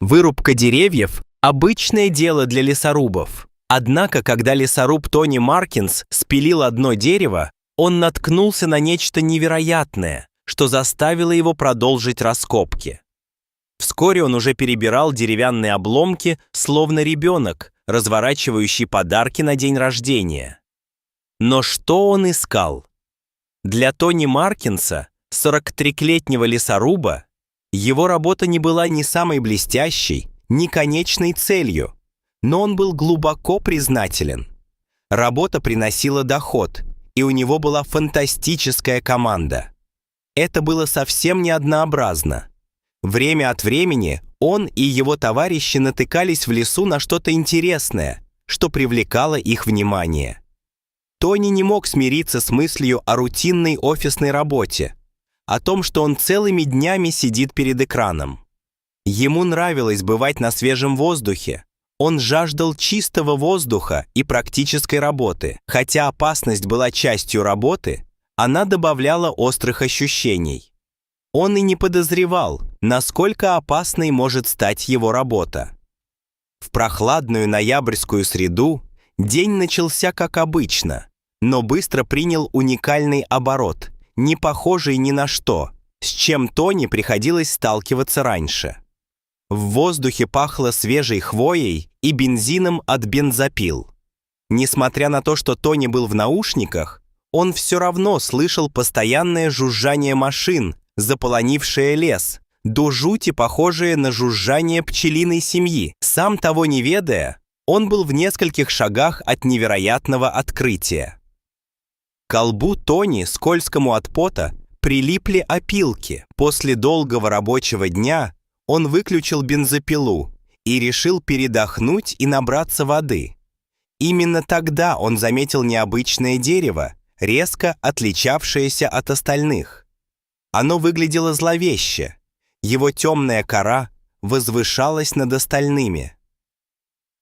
Вырубка деревьев – обычное дело для лесорубов. Однако, когда лесоруб Тони Маркинс спилил одно дерево, он наткнулся на нечто невероятное, что заставило его продолжить раскопки. Вскоре он уже перебирал деревянные обломки, словно ребенок, разворачивающий подарки на день рождения. Но что он искал? Для Тони Маркинса, 43-летнего лесоруба, его работа не была ни самой блестящей, ни конечной целью, но он был глубоко признателен. Работа приносила доход, и у него была фантастическая команда. Это было совсем не однообразно. Время от времени он и его товарищи натыкались в лесу на что-то интересное, что привлекало их внимание. Тони не мог смириться с мыслью о рутинной офисной работе, о том, что он целыми днями сидит перед экраном. Ему нравилось бывать на свежем воздухе. Он жаждал чистого воздуха и практической работы. Хотя опасность была частью работы, она добавляла острых ощущений. Он и не подозревал, насколько опасной может стать его работа. В прохладную ноябрьскую среду день начался как обычно, но быстро принял уникальный оборот, не похожий ни на что, с чем Тони приходилось сталкиваться раньше. В воздухе пахло свежей хвоей и бензином от бензопил. Несмотря на то, что Тони был в наушниках, он все равно слышал постоянное жужжание машин, заполонившее лес, до жути похожее на жужжание пчелиной семьи. Сам того не ведая, он был в нескольких шагах от невероятного открытия. К колбу Тони, скользкому от пота, прилипли опилки. После долгого рабочего дня он выключил бензопилу и решил передохнуть и набраться воды. Именно тогда он заметил необычное дерево, резко отличавшееся от остальных. Оно выглядело зловеще. Его темная кора возвышалась над остальными.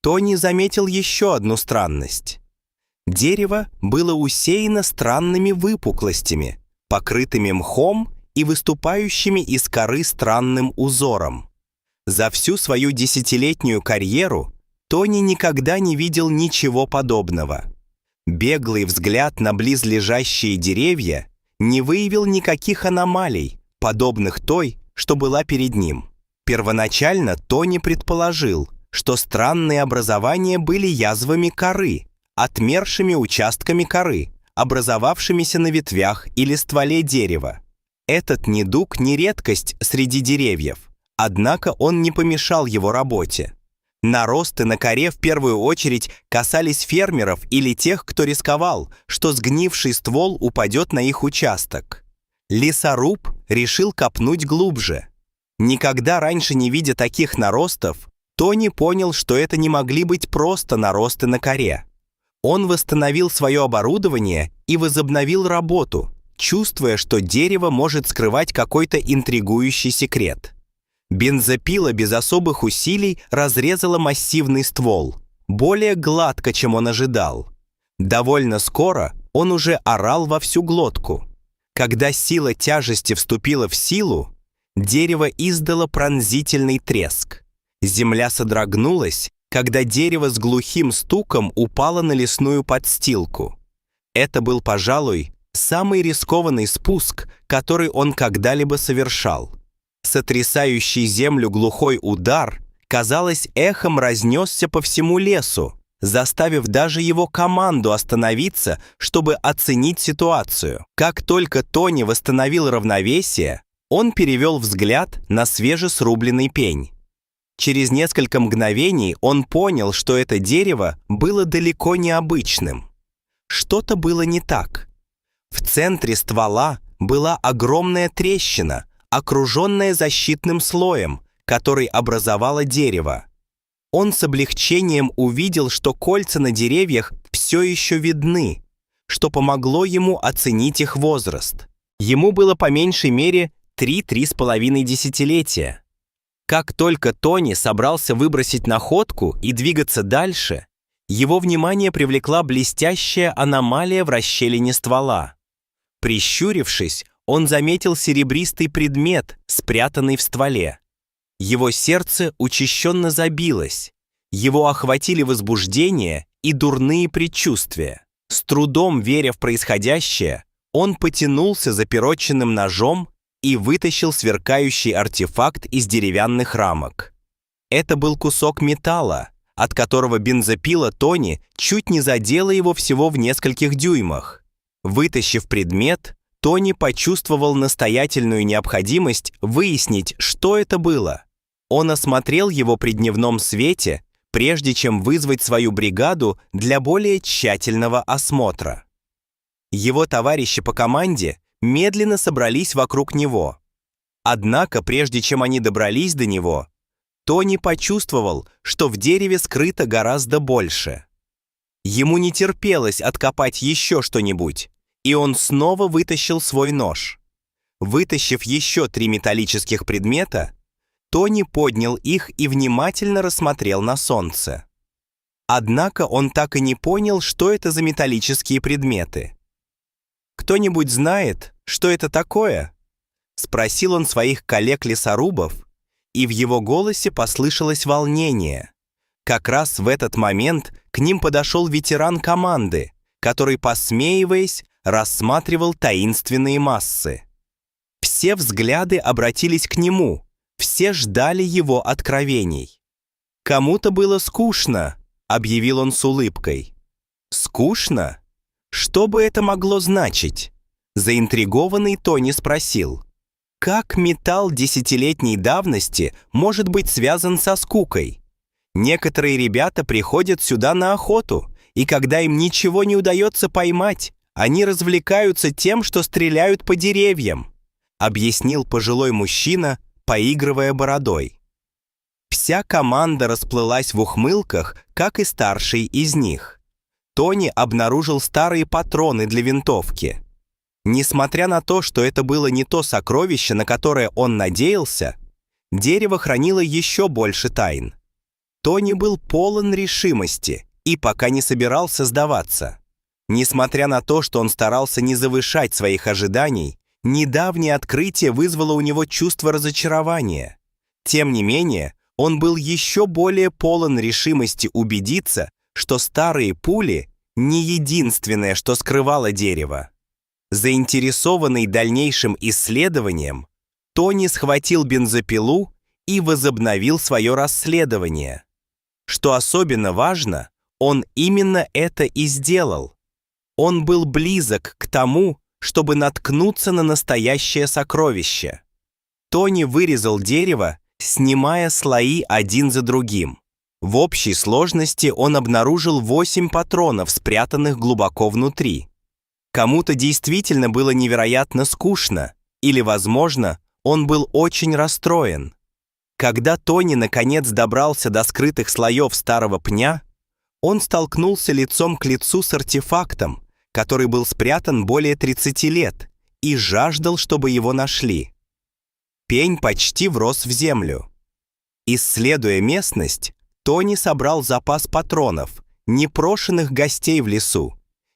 Тони заметил еще одну странность. Дерево было усеяно странными выпуклостями, покрытыми мхом и выступающими из коры странным узором. За всю свою десятилетнюю карьеру Тони никогда не видел ничего подобного. Беглый взгляд на близлежащие деревья не выявил никаких аномалий, подобных той, что была перед ним. Первоначально Тони предположил, что странные образования были язвами коры, отмершими участками коры, образовавшимися на ветвях или стволе дерева. Этот недуг не редкость среди деревьев, однако он не помешал его работе. Наросты на коре в первую очередь касались фермеров или тех, кто рисковал, что сгнивший ствол упадет на их участок. Лесоруб решил копнуть глубже. Никогда раньше не видя таких наростов, Тони понял, что это не могли быть просто наросты на коре. Он восстановил свое оборудование и возобновил работу, чувствуя, что дерево может скрывать какой-то интригующий секрет. Бензопила без особых усилий разрезала массивный ствол, более гладко, чем он ожидал. Довольно скоро он уже орал во всю глотку. Когда сила тяжести вступила в силу, дерево издало пронзительный треск. Земля содрогнулась, когда дерево с глухим стуком упало на лесную подстилку. Это был, пожалуй, самый рискованный спуск, который он когда-либо совершал. Сотрясающий землю глухой удар, казалось, эхом разнесся по всему лесу, заставив даже его команду остановиться, чтобы оценить ситуацию. Как только Тони восстановил равновесие, он перевел взгляд на свежесрубленный пень. Через несколько мгновений он понял, что это дерево было далеко не обычным. Что-то было не так. В центре ствола была огромная трещина, окруженная защитным слоем, который образовало дерево. Он с облегчением увидел, что кольца на деревьях все еще видны, что помогло ему оценить их возраст. Ему было по меньшей мере 3–3,5 десятилетия. Как только Тони собрался выбросить находку и двигаться дальше, его внимание привлекла блестящая аномалия в расщелине ствола. Прищурившись, он заметил серебристый предмет, спрятанный в стволе. Его сердце учащенно забилось, его охватили возбуждение и дурные предчувствия. С трудом веря в происходящее, он потянулся за перочинным ножом и вытащил сверкающий артефакт из деревянных рамок. Это был кусок металла, от которого бензопила Тони чуть не задела его всего в нескольких дюймах. Вытащив предмет, Тони почувствовал настоятельную необходимость выяснить, что это было. Он осмотрел его при дневном свете, прежде чем вызвать свою бригаду для более тщательного осмотра. Его товарищи по команде медленно собрались вокруг него. Однако, прежде чем они добрались до него, Тони почувствовал, что в дереве скрыто гораздо больше. Ему не терпелось откопать еще что-нибудь, и он снова вытащил свой нож. Вытащив еще 3 металлических предмета, Тони поднял их и внимательно рассмотрел на солнце. Однако он так и не понял, что это за металлические предметы. «Кто-нибудь знает, что это такое?» — спросил он своих коллег-лесорубов, и в его голосе послышалось волнение. Как раз в этот момент к ним подошел ветеран команды, который, посмеиваясь, рассматривал таинственные массы. Все взгляды обратились к нему, все ждали его откровений. «Кому-то было скучно», — объявил он с улыбкой. «Скучно? Что бы это могло значить?» Заинтригованный Тони спросил. «Как металл десятилетней давности может быть связан со скукой? Некоторые ребята приходят сюда на охоту, и когда им ничего не удается поймать, они развлекаются тем, что стреляют по деревьям», объяснил пожилой мужчина, поигрывая бородой. Вся команда расплылась в ухмылках, как и старший из них. Тони обнаружил старые патроны для винтовки. Несмотря на то, что это было не то сокровище, на которое он надеялся, дерево хранило еще больше тайн. Тони был полон решимости и пока не собирался сдаваться. Несмотря на то, что он старался не завышать своих ожиданий, недавнее открытие вызвало у него чувство разочарования. Тем не менее, он был еще более полон решимости убедиться, что старые пули не единственное, что скрывало дерево. Заинтересованный дальнейшим исследованием, Тони схватил бензопилу и возобновил свое расследование. Что особенно важно, он именно это и сделал. Он был близок к тому, чтобы наткнуться на настоящее сокровище. Тони вырезал дерево, снимая слои один за другим. В общей сложности он обнаружил 8 патронов, спрятанных глубоко внутри. Кому-то действительно было невероятно скучно, или, возможно, он был очень расстроен. Когда Тони наконец добрался до скрытых слоев старого пня, он столкнулся лицом к лицу с артефактом, который был спрятан более 30 лет, и жаждал, чтобы его нашли. Пень почти врос в землю. Исследуя местность, Тони собрал запас патронов, непрошенных гостей в лесу,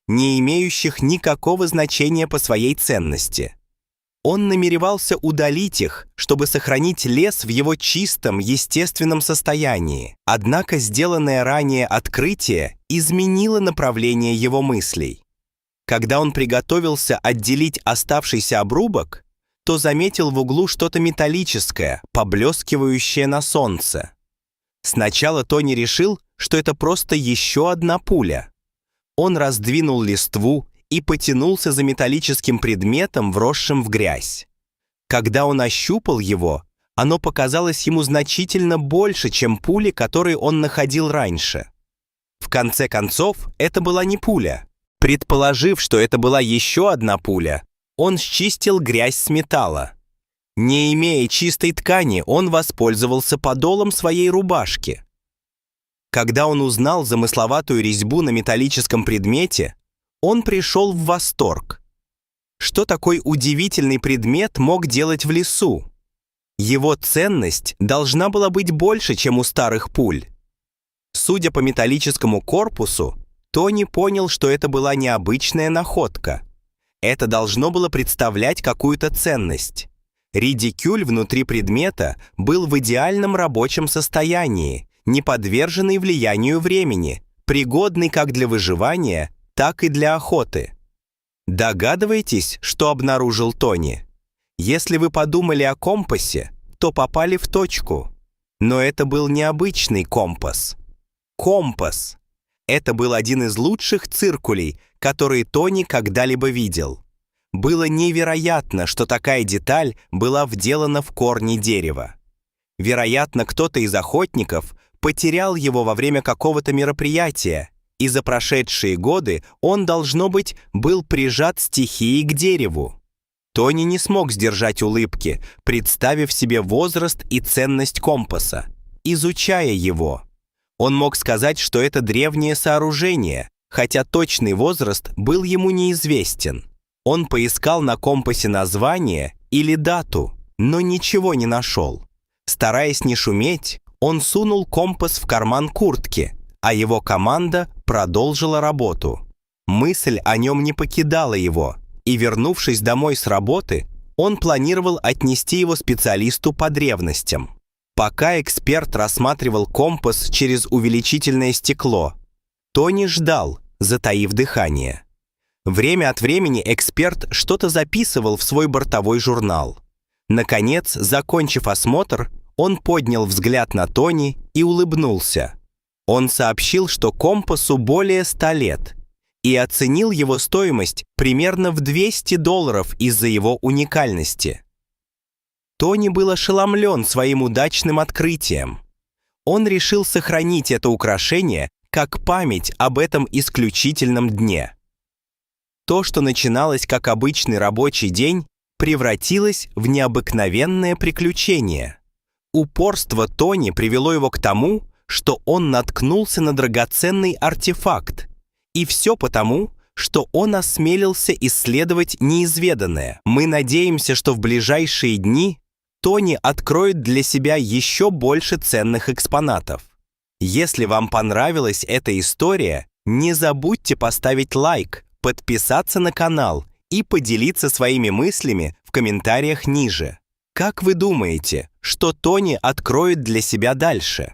не имеющих никакого значения по своей ценности. Он намеревался удалить их, чтобы сохранить лес в его чистом, естественном состоянии. Однако сделанное ранее открытие изменило направление его мыслей. Когда он приготовился отделить оставшийся обрубок, то заметил в углу что-то металлическое, поблескивающее на солнце. Сначала Тони решил, что это просто еще одна пуля. Он раздвинул листву и потянулся за металлическим предметом, вросшим в грязь. Когда он ощупал его, оно показалось ему значительно больше, чем пули, которые он находил раньше. В конце концов, это была не пуля. Предположив, что это была еще одна пуля, он счистил грязь с металла. Не имея чистой ткани, он воспользовался подолом своей рубашки. Когда он узнал замысловатую резьбу на металлическом предмете, он пришел в восторг. Что такой удивительный предмет мог делать в лесу? Его ценность должна была быть больше, чем у старых пуль. Судя по металлическому корпусу, Тони понял, что это была необычная находка. Это должно было представлять какую-то ценность. Редикюль внутри предмета был в идеальном рабочем состоянии, не подверженный влиянию времени, пригодный как для выживания, так и для охоты. Догадываетесь, что обнаружил Тони? Если вы подумали о компасе, то попали в точку. Но это был необычный компас. Компас. Это был один из лучших циркулей, которые Тони когда-либо видел. Было невероятно, что такая деталь была вделана в корни дерева. Вероятно, кто-то из охотников потерял его во время какого-то мероприятия, и за прошедшие годы он, должно быть, был прижат стихией к дереву. Тони не смог сдержать улыбки, представив себе возраст и ценность компаса, изучая его. Он мог сказать, что это древнее сооружение, хотя точный возраст был ему неизвестен. Он поискал на компасе название или дату, но ничего не нашел. Стараясь не шуметь, он сунул компас в карман куртки, а его команда продолжила работу. Мысль о нем не покидала его, и, вернувшись домой с работы, он планировал отнести его специалисту по древностям. Пока эксперт рассматривал компас через увеличительное стекло, Тони ждал, затаив дыхание. Время от времени эксперт что-то записывал в свой бортовой журнал. Наконец, закончив осмотр, он поднял взгляд на Тони и улыбнулся. Он сообщил, что компасу более 100 лет, и оценил его стоимость примерно в $200 из-за его уникальности. Тони был ошеломлен своим удачным открытием. Он решил сохранить это украшение как память об этом исключительном дне. То, что начиналось как обычный рабочий день, превратилось в необыкновенное приключение. Упорство Тони привело его к тому, что он наткнулся на драгоценный артефакт. И все потому, что он осмелился исследовать неизведанное. Мы надеемся, что в ближайшие дни Тони откроет для себя еще больше ценных экспонатов. Если вам понравилась эта история, не забудьте поставить лайк, подписаться на канал и поделиться своими мыслями в комментариях ниже. Как вы думаете, что Тони откроет для себя дальше?